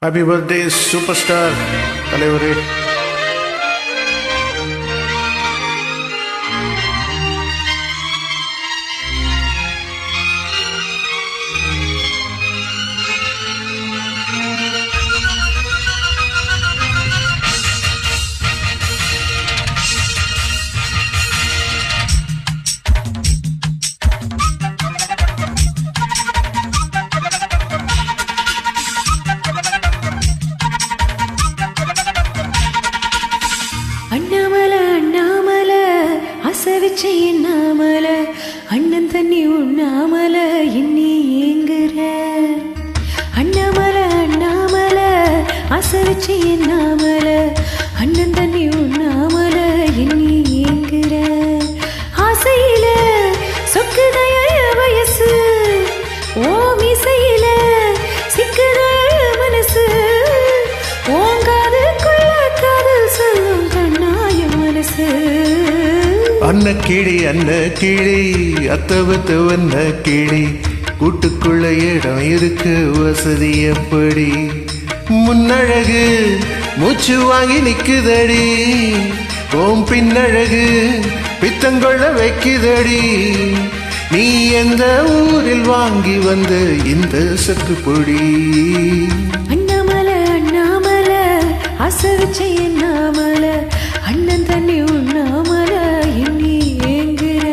Happy birthday super star தலைவரே. என்னாமல அண்ணன் தண்ணி உண்ணாமல இன்னி ஏங்குற அண்ணாமல ஆசை வச்சு என்னாமல அண்ணன் தண்ணி உண்ணாமல இன்னி ஏங்குற ஆசையில சொக்குதைய வயசு ஓ மீசையில சிக்குதைய மனசு ஓங்காதுக்குள்ள காதல் சொல்லும் கண்ணாய மனசு. அன்ன கிளி அத்தவத்து வந்த கிளி கூட்டுக்குள்ள இடம் இருக்கு வசதி எப்படி முன்னழகு மூச்சு வாங்கி நிக்குதடி ஓம் பின்னழகு பித்தங்கொள்ள வைக்குதடி நீ எந்த ஊரில் வாங்கி வந்த இந்த சக்கு பொடி. அண்ணாமல ஆசை வச்ச என்னாமல அண்ணன் தண்ணி உண்ணாமல இன்னி ஏங்குற.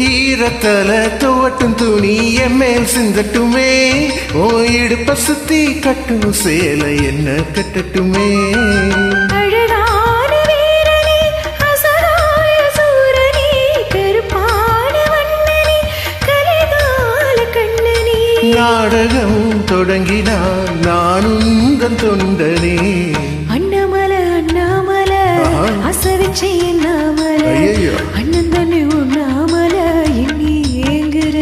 ஈரத்தல துவட்டும் துணி எம்மேல் சிந்தட்டுமே ஓ இடுப்ப சுத்தி கட்டும் சேலை என்ன கட்டட்டுமே. நாடகம் தொடங்கினான் நான் உந்தன் தொண்டனே. அண்ணாமல ஆசை வச்ச என்னாமல அண்ணன் தண்ணி உண்ணாமல இன்னி ஏங்குற.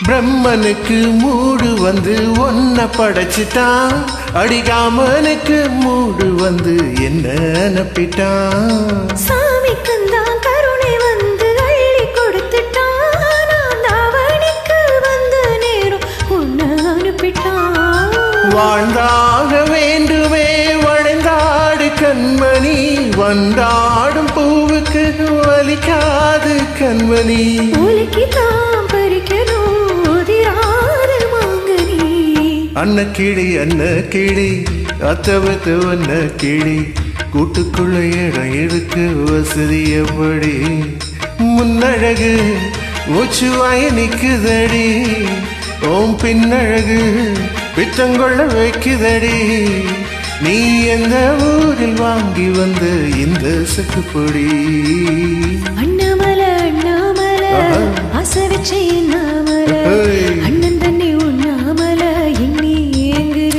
பிரம்மனுக்கு மூடு வந்து ஒன்ன படைச்சிட்டான் அடிகாமனுக்கு மூடு வந்து என்ன அனுப்பிட்டான். சாமிக்குந்தான் கருணை வந்து அள்ளி கொடுத்துட்டான் அவனுக்கு வந்த நேரம் உன்ன அனுப்பிட்டான். வாழ்ந்தாக வேண்டுமே வளைந்தாடு கண்மணி வந்தாடும் பூவுக்கு வலிக்காது கண்மணி. உலகிதான் பறிக்கணும் அன்ன கிளி அத்தவத்து வந்த கிளி கூட்டுக்குள்ள இடம் இருக்கு வசதி எப்படி முன்னழகு மூச்சு வாங்கி நிக்குதடி ஓம் பின்னழகு பித்தங்கொள்ள வைக்குதடி நீ எந்த ஊரில் வாங்கி வந்த இந்த சக்கு பொடி. அண்ணாமல ஆசை வச்ச என்னாமல அண்ணன் தண்ணி உண்ணாமல இன்னி ஏங்குற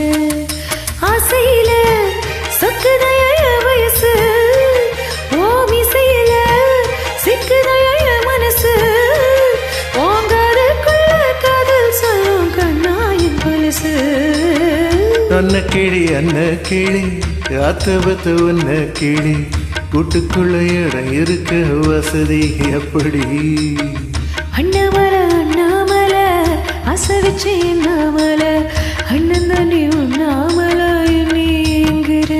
ஆசையில சொக்குதைய வயசு ஓ மீசையில சிக்குதைய மனசு ஓங்காதுக்குள்ள காதல் சொல்லும் கண்ணாயின் கொலுசு. அன்ன கிளி அத்தவத்து வந்த கிளி கூட்டுக்குள்ள இடம் இருக்க வசதி எப்படி. அண்ணாமல ஆசை வச்ச என்னாமல அண்ணன் தண்ணி உண்ணாமல இன்னி ஏங்குற.